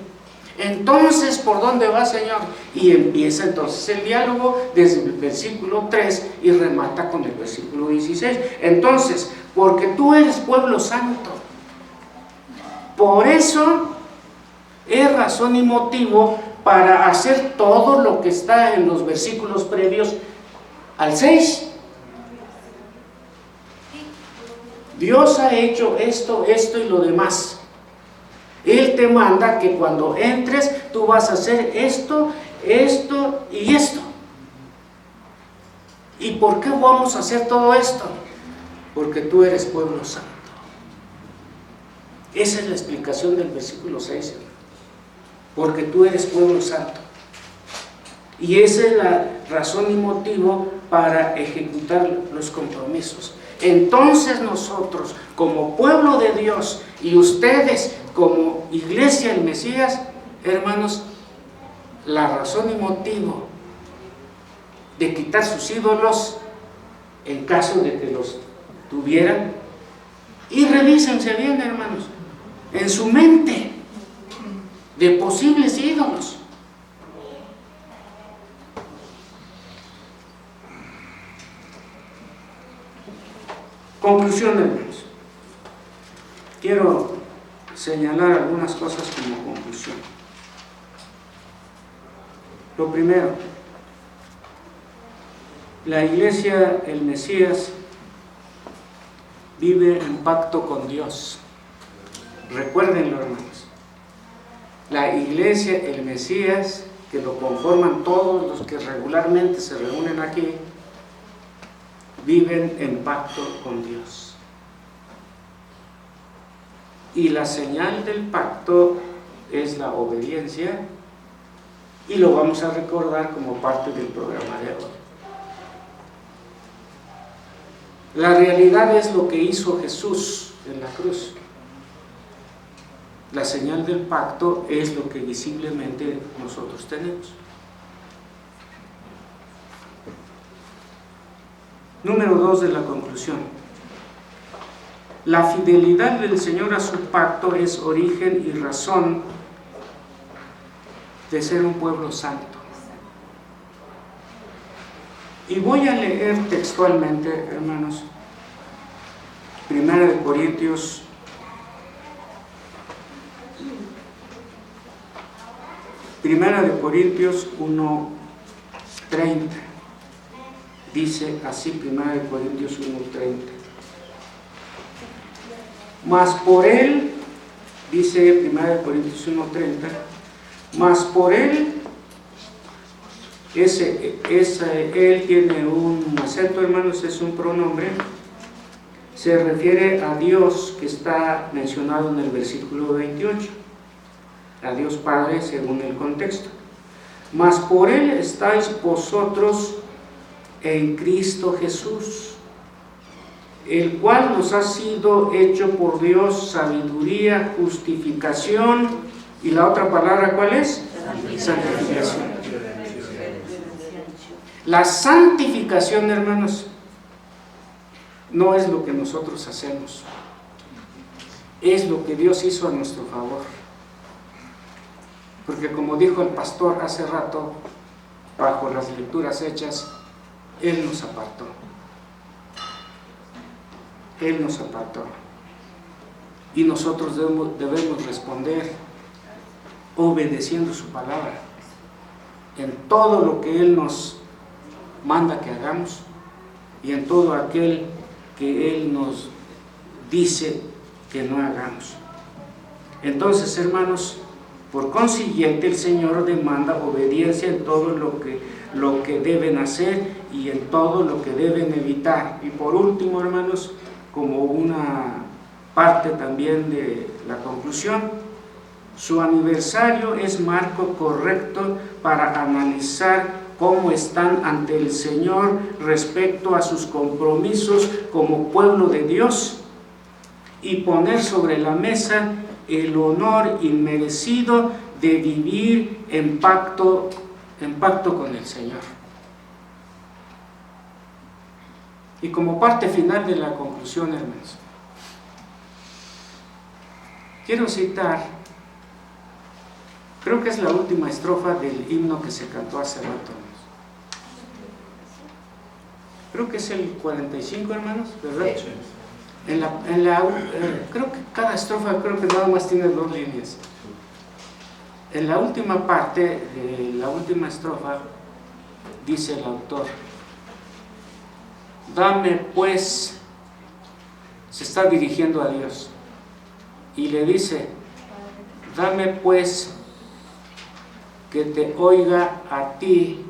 Entonces, ¿por dónde va, Señor? Y empieza entonces el diálogo desde el versículo 3 y remata con el versículo 16. Entonces, porque tú eres pueblo santo, por eso es razón y motivo para hacer todo lo que está en los versículos previos al 6. Dios ha hecho esto y lo demás. Él te manda que cuando entres tú vas a hacer esto y esto. ¿Y por qué vamos a hacer todo esto? Porque tú eres pueblo santo. Esa es la explicación del versículo 6, hermano. Porque tú eres pueblo santo. Y esa es la razón y motivo para ejecutar los compromisos. Entonces nosotros, como pueblo de Dios, y ustedes como iglesia del Mesías, hermanos, la razón y motivo de quitar sus ídolos, en caso de que los tuvieran, y revísense bien, hermanos, en su mente, de posibles ídolos. Conclusión, hermanos. Quiero señalar algunas cosas como conclusión. Lo primero, la iglesia, el Mesías, vive en pacto con Dios. Recuérdenlo, hermanos. La iglesia, el Mesías, que lo conforman todos los que regularmente se reúnen aquí, viven en pacto con Dios. Y la señal del pacto es la obediencia, y lo vamos a recordar como parte del programa de hoy. La realidad es lo que hizo Jesús en la cruz. La señal del pacto es lo que visiblemente nosotros tenemos. Número 2 de la conclusión. La fidelidad del Señor a su pacto es origen y razón de ser un pueblo santo. Y voy a leer textualmente, hermanos, 1 Corintios 1:30. Dice así 1 Corintios 1:30. Mas por él, dice 1 Corintios 1:30, mas por él, él tiene un acento, hermanos, es un pronombre, se refiere a Dios que está mencionado en el versículo 28, a Dios Padre según el contexto. Mas por él estáis vosotros en Cristo Jesús, el cual nos ha sido hecho por Dios sabiduría, justificación, y la otra palabra, ¿cuál es? Santificación. La santificación, hermanos, no es lo que nosotros hacemos, es lo que Dios hizo a nuestro favor. Porque como dijo el pastor hace rato, bajo las lecturas hechas, Él nos apartó. Él nos apartó. Y nosotros debemos responder obedeciendo su palabra en todo lo que Él nos manda que hagamos y en todo aquel que Él nos dice que no hagamos. Entonces, hermanos, por consiguiente el Señor demanda obediencia en todo lo que deben hacer y en todo lo que deben evitar. Y por último, hermanos, como una parte también de la conclusión, su aniversario es marco correcto para analizar cómo están ante el Señor respecto a sus compromisos como pueblo de Dios y poner sobre la mesa el honor inmerecido de vivir en pacto con el Señor. Y como parte final de la conclusión, hermanos, quiero citar, creo que es la última estrofa del himno que se cantó hace rato, hermanos. Creo que es el 45, hermanos, ¿verdad? Sí. Creo que cada estrofa nada más tiene 2 líneas. En la última parte de la última estrofa dice el autor: dame pues, se está dirigiendo a Dios y le dice, dame pues que te oiga a ti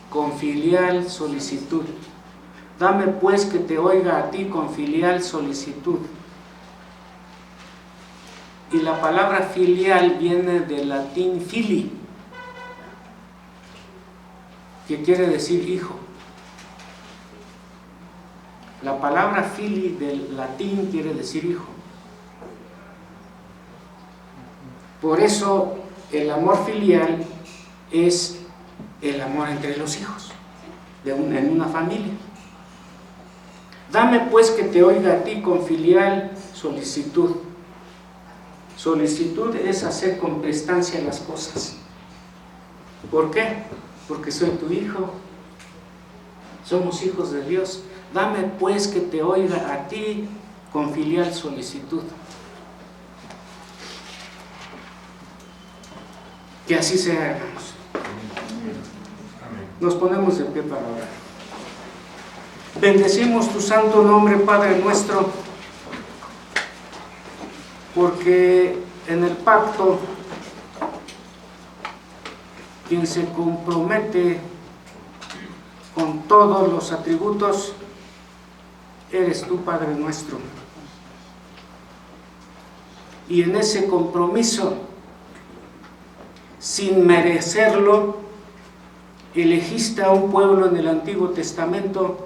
con filial solicitud. Dame pues que te oiga a ti con filial solicitud. Y la palabra filial viene del latín fili, que quiere decir hijo. La palabra fili del latín quiere decir hijo. Por eso el amor filial es el amor entre los hijos en una familia. Dame pues que te oiga a ti con filial solicitud. Solicitud es hacer con prestancia las cosas. ¿Por qué? Porque soy tu hijo, somos hijos de Dios. Dame pues que te oiga a ti con filial solicitud. Que así sea, hermanos. Nos ponemos de pie para orar. Bendecimos tu santo nombre, Padre nuestro, porque en el pacto quien se compromete con todos los atributos eres tú, Padre nuestro. Y en ese compromiso, sin merecerlo, elegiste a un pueblo en el Antiguo Testamento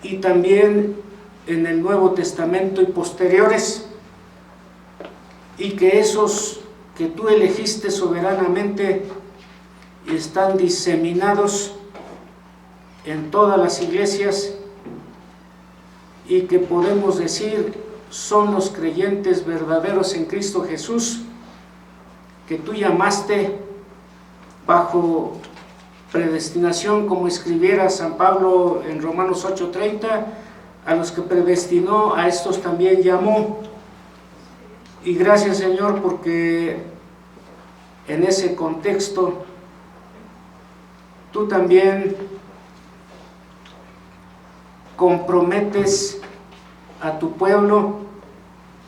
y también en el Nuevo Testamento y posteriores, y que esos que tú elegiste soberanamente están diseminados en todas las iglesias y que podemos decir son los creyentes verdaderos en Cristo Jesús, que tú llamaste bajo predestinación, como escribiera San Pablo en Romanos 8:30, a los que predestinó, a estos también llamó. Y gracias, Señor, porque en ese contexto tú también comprometes a tu pueblo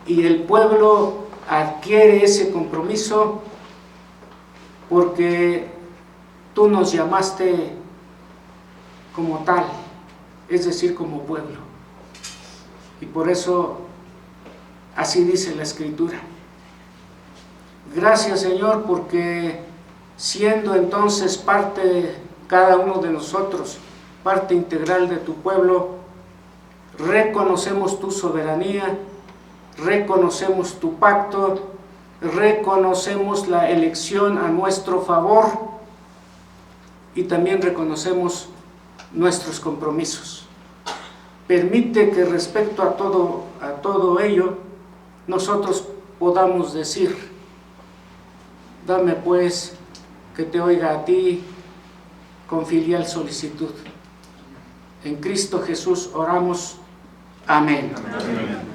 y el pueblo adquiere ese compromiso porque tú nos llamaste como tal, es decir, como pueblo. Y por eso así dice la Escritura. Gracias, Señor, porque siendo entonces parte, cada uno de nosotros, parte integral de tu pueblo, reconocemos tu soberanía, reconocemos tu pacto, reconocemos la elección a nuestro favor y también reconocemos nuestros compromisos. Permite que respecto a todo ello, nosotros podamos decir, dame pues que te oiga a ti con filial solicitud. En Cristo Jesús oramos. Amén. Amén.